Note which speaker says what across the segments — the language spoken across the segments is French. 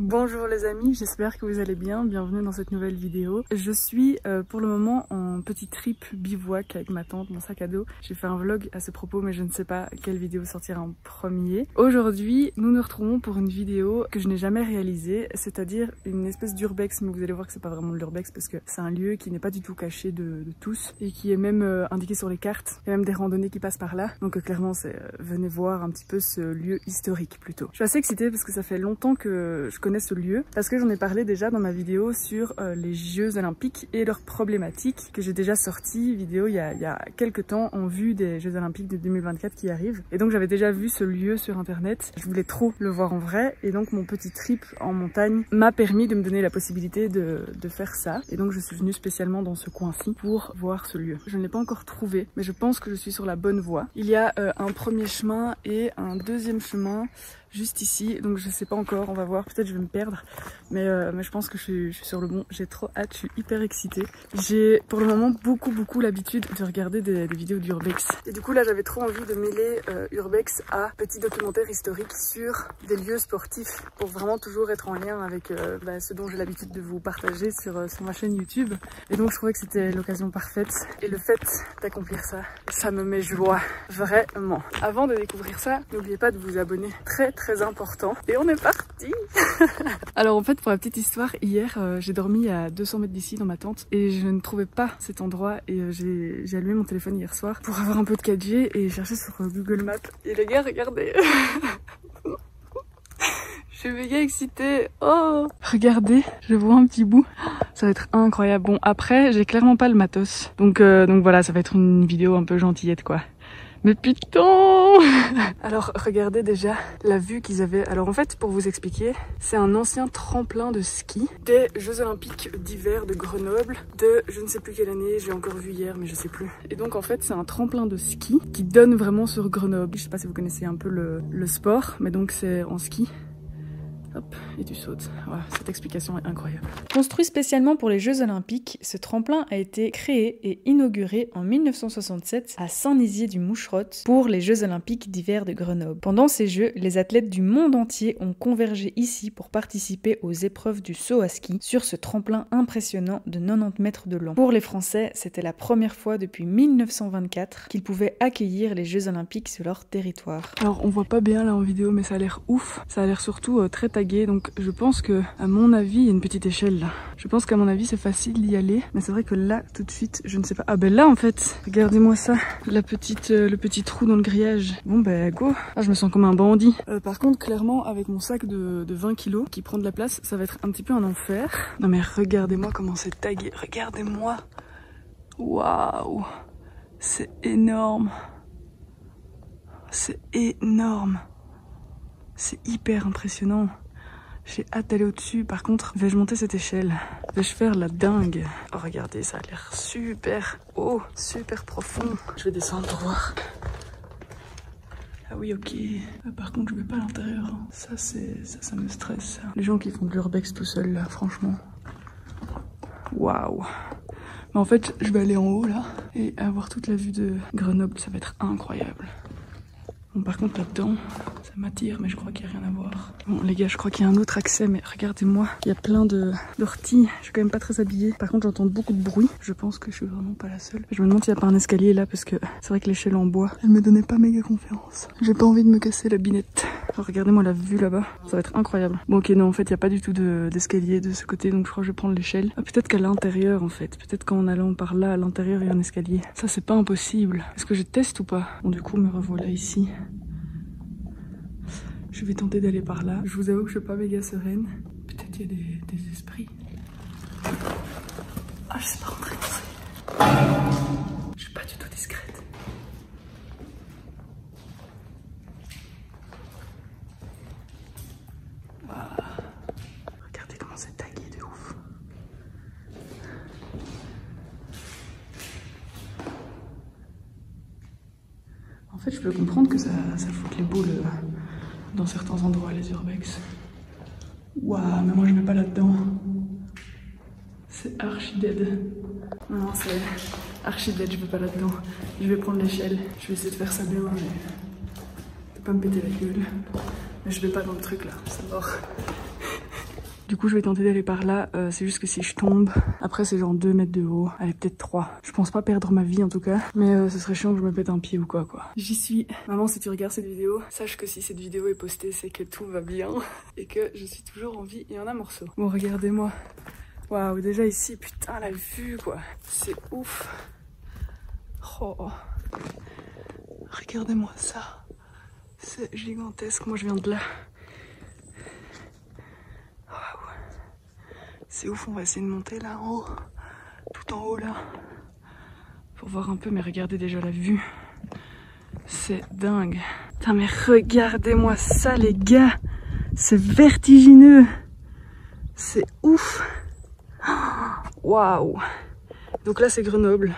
Speaker 1: Bonjour les amis, j'espère que vous allez bien, bienvenue dans cette nouvelle vidéo. Je suis pour le moment en petit trip bivouac avec ma tante, mon sac à dos. J'ai fait un vlog à ce propos mais je ne sais pas quelle vidéo sortira en premier. Aujourd'hui, nous nous retrouvons pour une vidéo que je n'ai jamais réalisée, c'est-à-dire une espèce d'urbex, mais vous allez voir que c'est pas vraiment de l'urbex parce que c'est un lieu qui n'est pas du tout caché de tous et qui est même indiqué sur les cartes. Il y a même des randonnées qui passent par là, donc clairement c'est venez voir un petit peu ce lieu historique plutôt. Je suis assez excitée parce que ça fait longtemps que je connais ce lieu parce que j'en ai parlé déjà dans ma vidéo sur les Jeux Olympiques et leurs problématiques que j'ai déjà sorti vidéo il y a quelques temps en vue des Jeux Olympiques de 2024 qui arrivent, et donc j'avais déjà vu ce lieu sur internet. Je voulais trop le voir en vrai et donc mon petit trip en montagne m'a permis de me donner la possibilité de faire ça, et donc je suis venue spécialement dans ce coin-ci pour voir ce lieu. Je ne l'ai pas encore trouvé mais je pense que je suis sur la bonne voie. Il y a un premier chemin et un deuxième chemin juste ici, donc je sais pas encore, on va voir, peut-être je vais me perdre, mais je pense que je suis sur le bon. J'ai trop hâte, je suis hyper excitée. J'ai pour le moment beaucoup l'habitude de regarder des vidéos d'urbex, et du coup là j'avais trop envie de mêler urbex à petit documentaire historique sur des lieux sportifs pour vraiment toujours être en lien avec ce dont j'ai l'habitude de vous partager sur ma chaîne YouTube, et donc je trouvais que c'était l'occasion parfaite, et le fait d'accomplir ça, ça me met joie, vraiment. Avant de découvrir ça, n'oubliez pas de vous abonner, très important, et on est parti. Alors en fait, pour la petite histoire, hier j'ai dormi à 200 mètres d'ici dans ma tente et je ne trouvais pas cet endroit, et j'ai allumé mon téléphone hier soir pour avoir un peu de 4G et chercher sur Google Maps, et les gars regardez. Je suis méga excitée. Oh, regardez, je vois un petit bout. Ça va être incroyable. Bon, après j'ai clairement pas le matos, donc voilà, ça va être une vidéo un peu gentillette quoi. Mais putain. Alors regardez déjà la vue qu'ils avaient. Alors en fait, pour vous expliquer, c'est un ancien tremplin de ski des Jeux Olympiques d'hiver de Grenoble de je ne sais plus quelle année, j'ai encore vu hier mais je sais plus. Et donc en fait c'est un tremplin de ski qui donne vraiment sur Grenoble. Je sais pas si vous connaissez un peu le sport, mais donc c'est en ski. Hop, et tu sautes. Voilà, cette explication est incroyable.
Speaker 2: Construit spécialement pour les Jeux Olympiques, ce tremplin a été créé et inauguré en 1967 à Saint-Nizier-du-Moucherotte pour les Jeux Olympiques d'hiver de Grenoble. Pendant ces Jeux, les athlètes du monde entier ont convergé ici pour participer aux épreuves du saut à ski sur ce tremplin impressionnant de 90 mètres de long. Pour les Français, c'était la première fois depuis 1924 qu'ils pouvaient accueillir les Jeux Olympiques sur leur territoire.
Speaker 1: Alors on voit pas bien là en vidéo, mais ça a l'air ouf. Ça a l'air surtout très tagué, donc je pense que à mon avis il y a une petite échelle là. Je pense qu'à mon avis c'est facile d'y aller, mais c'est vrai que là tout de suite je ne sais pas. Ah ben là en fait, regardez-moi ça, le petit trou dans le grillage. Bon ben go. Ah, je me sens comme un bandit. Par contre clairement avec mon sac de 20 kilos qui prend de la place, ça va être un petit peu un enfer. Non mais regardez-moi comment c'est tagué, regardez-moi. Waouh, c'est énorme. C'est énorme. C'est hyper impressionnant. J'ai hâte d'aller au-dessus. Par contre, vais-je monter cette échelle? Vais-je faire la dingue? Oh, regardez, ça a l'air super haut, super profond. Je vais descendre pour voir. Ah oui, ok. Par contre, je vais pas à l'intérieur. Ça me stresse. Les gens qui font de l'urbex tout seuls, là, franchement. Waouh. Mais en fait, je vais aller en haut, là, et avoir toute la vue de Grenoble. Ça va être incroyable. Bon, par contre là-dedans, ça m'attire, mais je crois qu'il n'y a rien à voir. Bon les gars, je crois qu'il y a un autre accès, mais regardez-moi, il y a plein d'orties. Je suis quand même pas très habillée. Par contre, j'entends beaucoup de bruit. Je pense que je suis vraiment pas la seule. Je me demande s'il n'y a pas un escalier là, parce que c'est vrai que l'échelle en bois, elle me donnait pas méga confiance. J'ai pas envie de me casser la binette. Alors, regardez-moi la vue là-bas, ça va être incroyable. Bon ok, non, en fait, il n'y a pas du tout d'escalier de ce côté, donc je crois que je vais prendre l'échelle. Ah, peut-être qu'à l'intérieur, en fait. Peut-être qu'en allant par là, à l'intérieur, il y a un escalier. Ça, c'est pas impossible. Est-ce que je teste ou pas? Bon, du coup, me revoilà ici. Je vais tenter d'aller par là. Je vous avoue que je suis pas méga sereine. Peut-être il y a des esprits. Ah, je sais pas rentrer dans ça. Je suis pas du tout discrète. Wow. Regardez comment c'est tagué de ouf. En fait, je peux comprendre que ça foute les boules dans certains endroits, les urbex. Waouh, mais moi je vais pas là-dedans. C'est archi dead. Non, c'est archi dead, je vais pas là-dedans. Je vais prendre l'échelle. Je vais essayer de faire ça bien, mais de pas me péter la gueule. Mais je vais pas dans le truc là, c'est mort. Du coup je vais tenter d'aller par là, c'est juste que si je tombe, après c'est genre 2 mètres de haut, allez peut-être 3. Je pense pas perdre ma vie en tout cas, mais ce serait chiant que je me pète un pied ou quoi. J'y suis. Maman, si tu regardes cette vidéo, sache que si cette vidéo est postée, c'est que tout va bien et que je suis toujours en vie et en un morceau. Bon, regardez-moi. Waouh, déjà ici, putain, la vue quoi. C'est ouf. Oh. Regardez-moi ça. C'est gigantesque, moi je viens de là. Waouh. C'est ouf, on va essayer de monter là en haut. Tout en haut là. Pour voir un peu, mais regardez déjà la vue. C'est dingue. Putain, mais regardez-moi ça les gars. C'est vertigineux. C'est ouf. Waouh. Donc là c'est Grenoble.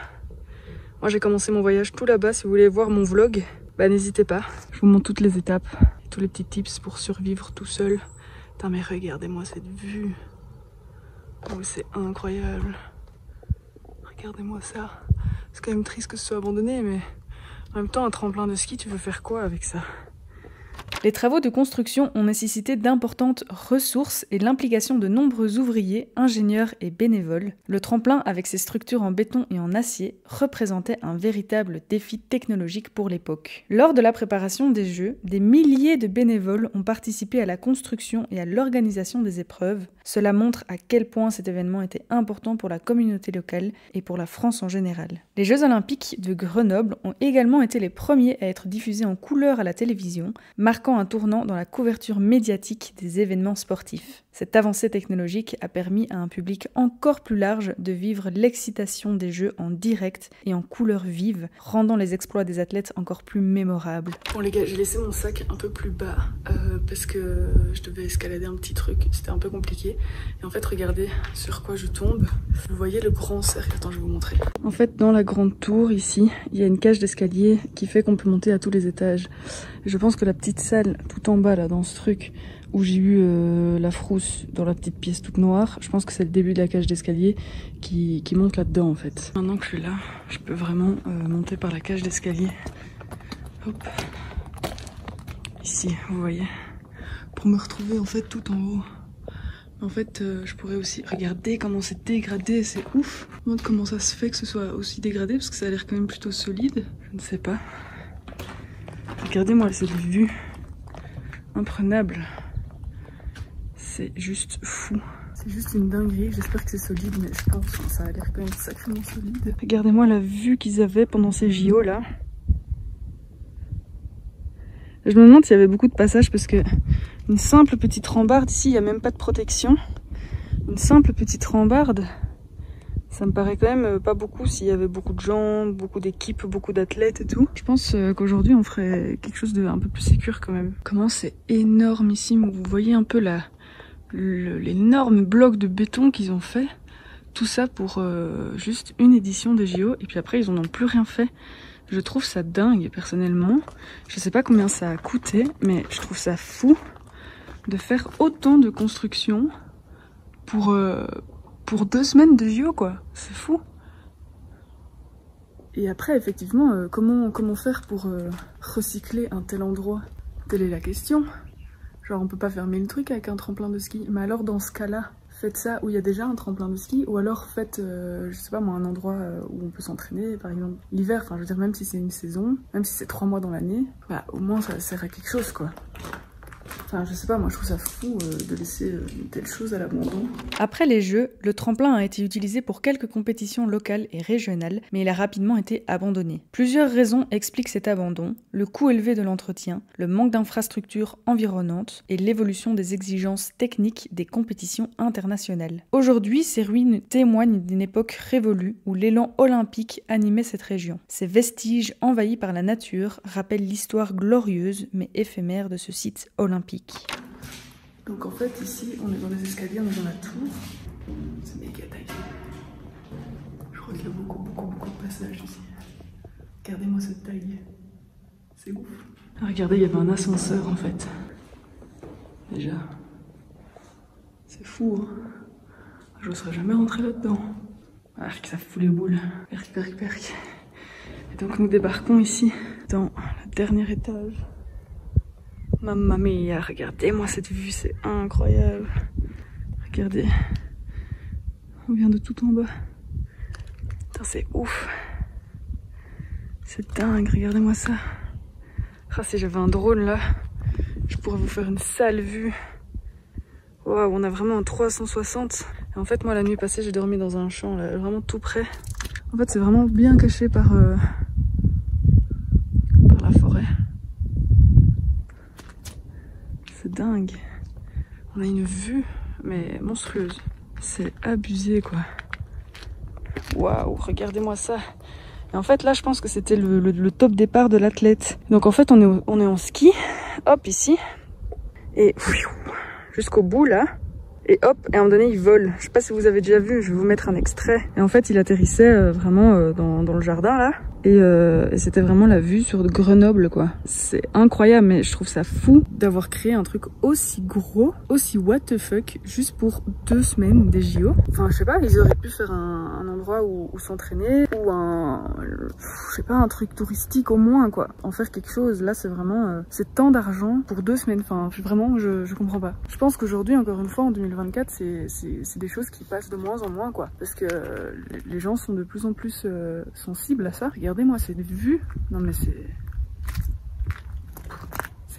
Speaker 1: Moi j'ai commencé mon voyage tout là-bas. Si vous voulez voir mon vlog, bah n'hésitez pas. Je vous montre toutes les étapes. Tous les petits tips pour survivre tout seul. Putain mais regardez-moi cette vue. Oh c'est incroyable. Regardez-moi ça. C'est quand même triste que ce soit abandonné, mais en même temps un tremplin de ski, tu veux faire quoi avec ça?
Speaker 2: Les travaux de construction ont nécessité d'importantes ressources et l'implication de nombreux ouvriers, ingénieurs et bénévoles. Le tremplin, avec ses structures en béton et en acier, représentait un véritable défi technologique pour l'époque. Lors de la préparation des Jeux, des milliers de bénévoles ont participé à la construction et à l'organisation des épreuves. Cela montre à quel point cet événement était important pour la communauté locale et pour la France en général. Les Jeux Olympiques de Grenoble ont également été les premiers à être diffusés en couleur à la télévision, marquant un tournant dans la couverture médiatique des événements sportifs. Cette avancée technologique a permis à un public encore plus large de vivre l'excitation des Jeux en direct et en couleur vive, rendant les exploits des athlètes encore plus mémorables.
Speaker 1: Bon les gars, j'ai laissé mon sac un peu plus bas parce que je devais escalader un petit truc, c'était un peu compliqué. Et en fait, regardez sur quoi je tombe. Vous voyez le grand cercle, attends je vais vous montrer. En fait, dans la grande tour ici, il y a une cage d'escalier qui fait qu'on peut monter à tous les étages. Je pense que la petite salle tout en bas là, dans ce truc où j'ai eu la frousse dans la petite pièce toute noire, je pense que c'est le début de la cage d'escalier qui monte là-dedans en fait. Maintenant que je suis là, je peux vraiment monter par la cage d'escalier. Hop. Ici, vous voyez. Pour me retrouver en fait tout en haut. En fait, je pourrais aussi regarder comment c'est dégradé, c'est ouf. Je me demande comment ça se fait que ce soit aussi dégradé parce que ça a l'air quand même plutôt solide. Je ne sais pas. Regardez-moi cette vue imprenable. C'est juste fou. C'est juste une dinguerie. J'espère que c'est solide, mais je pense que ça a l'air quand même sacrément solide. Regardez-moi la vue qu'ils avaient pendant ces JO là. Je me demande s'il y avait beaucoup de passages parce que une simple petite rambarde, ici il n'y a même pas de protection. Une simple petite rambarde, ça me paraît quand même pas beaucoup s'il y avait beaucoup de gens, beaucoup d'équipes, beaucoup d'athlètes et tout. Je pense qu'aujourd'hui on ferait quelque chose de un peu plus sécure quand même. Comment c'est énormissime, vous voyez un peu l'énorme bloc de béton qu'ils ont fait. Tout ça pour juste une édition des JO et puis après ils en ont plus rien fait. Je trouve ça dingue personnellement. Je sais pas combien ça a coûté, mais je trouve ça fou de faire autant de construction pour 2 semaines de JO quoi. C'est fou. Et après effectivement, comment faire pour recycler un tel endroit? Telle est la question. Genre on peut pas faire 1000 trucs avec un tremplin de ski. Mais alors dans ce cas-là, faites ça où il y a déjà un tremplin de ski, ou alors faites, je sais pas moi, un endroit où on peut s'entraîner, par exemple l'hiver, enfin je veux dire même si c'est une saison, même si c'est 3 mois dans l'année, bah au moins ça sert à quelque chose quoi. Enfin, je sais pas, moi je trouve ça fou de laisser une telle chose à l'abandon.
Speaker 2: Après les Jeux, le tremplin a été utilisé pour quelques compétitions locales et régionales, mais il a rapidement été abandonné. Plusieurs raisons expliquent cet abandon: le coût élevé de l'entretien, le manque d'infrastructures environnantes et l'évolution des exigences techniques des compétitions internationales. Aujourd'hui, ces ruines témoignent d'une époque révolue où l'élan olympique animait cette région. Ces vestiges envahis par la nature rappellent l'histoire glorieuse mais éphémère de ce site olympique.
Speaker 1: Donc en fait ici on est dans les escaliers, on est dans la tour. C'est méga taillé. Je crois qu'il y a beaucoup de passages ici. Regardez-moi cette taille. C'est ouf. Regardez, il y avait un ascenseur en fait. Déjà. C'est fou hein. Je ne serais jamais rentré là-dedans. Ah, que ça fout les boules. Perc. Et donc nous débarquons ici dans le dernier étage. Mamma mia, regardez-moi cette vue, c'est incroyable. Regardez. On vient de tout en bas. Putain, c'est ouf. C'est dingue, regardez-moi ça. Ah, si j'avais un drone là, je pourrais vous faire une sale vue. Waouh, on a vraiment un 360. Et en fait, moi, la nuit passée, j'ai dormi dans un champ, là, vraiment tout près. En fait, c'est vraiment bien caché par la forêt. C'est dingue. On a une vue, mais monstrueuse. C'est abusé, quoi. Waouh, regardez-moi ça. Et en fait, là, je pense que c'était le top départ de l'athlète. Donc, en fait, on est en ski. Hop, ici. Et jusqu'au bout, là. Et hop, et à un moment donné, il vole. Je sais pas si vous avez déjà vu, je vais vous mettre un extrait. Et en fait, il atterrissait vraiment dans le jardin, là. Et c'était vraiment la vue sur Grenoble, quoi. C'est incroyable, mais je trouve ça fou d'avoir créé un truc aussi gros, aussi what the fuck, juste pour 2 semaines des JO. Enfin, je sais pas, ils auraient pu faire un endroit où s'entraîner, ou je sais pas, un truc touristique au moins, quoi. En faire quelque chose. Là, c'est vraiment, c'est tant d'argent pour 2 semaines. Enfin, vraiment, je comprends pas. Je pense qu'aujourd'hui, encore une fois, en 2024, c'est des choses qui passent de moins en moins, quoi. Parce que les gens sont de plus en plus sensibles à ça. Regardez-moi cette vue. Non mais c'est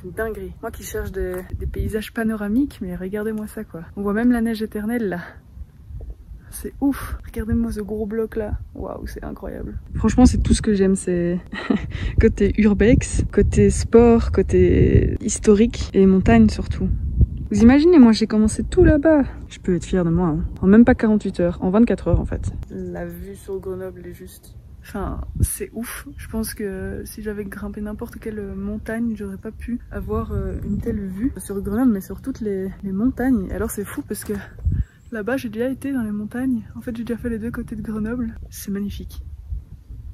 Speaker 1: une dinguerie. Moi qui cherche des paysages panoramiques, mais regardez-moi ça, quoi. On voit même la neige éternelle là. C'est ouf. Regardez-moi ce gros bloc là. Waouh, c'est incroyable. Franchement, c'est tout ce que j'aime. C'est côté urbex, côté sport, côté historique et montagne surtout. Vous imaginez, moi j'ai commencé tout là-bas. Je peux être fière de moi, hein. En même pas 48 heures, en 24 heures en fait. La vue sur Grenoble est juste... Enfin, c'est ouf. Je pense que si j'avais grimpé n'importe quelle montagne, j'aurais pas pu avoir une telle vue sur Grenoble, mais sur toutes les montagnes. Alors c'est fou parce que là-bas, j'ai déjà été dans les montagnes. En fait, j'ai déjà fait les 2 côtés de Grenoble. C'est magnifique.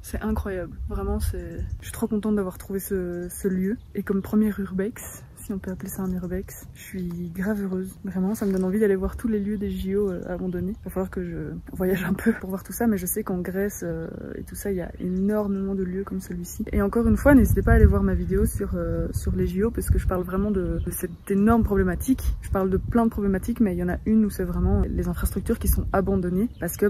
Speaker 1: C'est incroyable. Vraiment, je suis trop contente d'avoir trouvé ce lieu. Et comme premier urbex, si on peut appeler ça un urbex, je suis grave heureuse. Vraiment, ça me donne envie d'aller voir tous les lieux des JO abandonnés. Il va falloir que je voyage un peu pour voir tout ça, mais je sais qu'en Grèce et tout ça, il y a énormément de lieux comme celui-ci. Et encore une fois, n'hésitez pas à aller voir ma vidéo sur les JO, parce que je parle vraiment de cette énorme problématique. Je parle de plein de problématiques, mais il y en a une où c'est vraiment les infrastructures qui sont abandonnées, parce que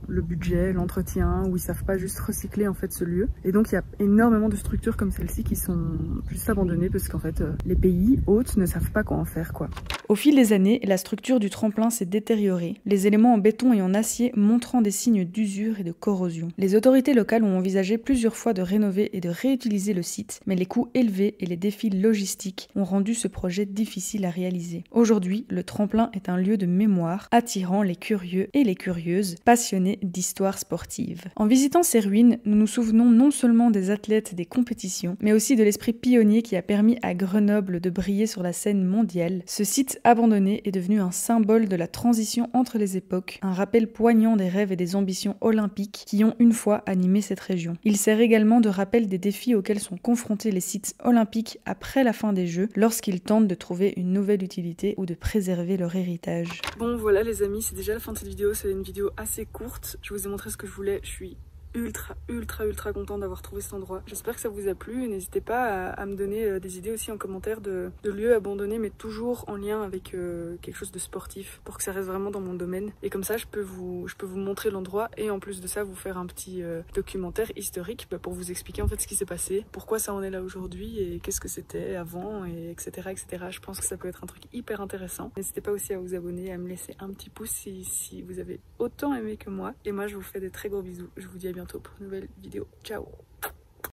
Speaker 1: le budget, l'entretien, où ils savent pas juste recycler en fait ce lieu. Et donc il y a énormément de structures comme celle-ci qui sont juste abandonnées, parce qu'en fait les pays hôtes ne savent pas quoi en faire, quoi.
Speaker 2: Au fil des années, la structure du tremplin s'est détériorée, les éléments en béton et en acier montrant des signes d'usure et de corrosion. Les autorités locales ont envisagé plusieurs fois de rénover et de réutiliser le site, mais les coûts élevés et les défis logistiques ont rendu ce projet difficile à réaliser. Aujourd'hui, le tremplin est un lieu de mémoire, attirant les curieux et les curieuses, passionnés d'histoire sportive. En visitant ces ruines, nous nous souvenons non seulement des athlètes des compétitions, mais aussi de l'esprit pionnier qui a permis à Grenoble de briller sur la scène mondiale. Ce site abandonné est devenu un symbole de la transition entre les époques, un rappel poignant des rêves et des ambitions olympiques qui ont une fois animé cette région. Il sert également de rappel des défis auxquels sont confrontés les sites olympiques après la fin des Jeux, lorsqu'ils tentent de trouver une nouvelle utilité ou de préserver leur héritage.
Speaker 1: Bon voilà les amis, c'est déjà la fin de cette vidéo, c'est une vidéo assez courte. Je vous ai montré ce que je voulais, je suis ultra contente d'avoir trouvé cet endroit. J'espère que ça vous a plu. N'hésitez pas à me donner des idées aussi en commentaire de lieux abandonnés, mais toujours en lien avec quelque chose de sportif, pour que ça reste vraiment dans mon domaine. Et comme ça, je peux vous montrer l'endroit, et en plus de ça, vous faire un petit documentaire historique pour vous expliquer en fait ce qui s'est passé, pourquoi ça en est là aujourd'hui, et qu'est-ce que c'était avant, et etc. Je pense que ça peut être un truc hyper intéressant. N'hésitez pas aussi à vous abonner, à me laisser un petit pouce si vous avez autant aimé que moi. Et moi, je vous fais des très gros bisous. Je vous dis à bientôt pour une nouvelle vidéo. Ciao!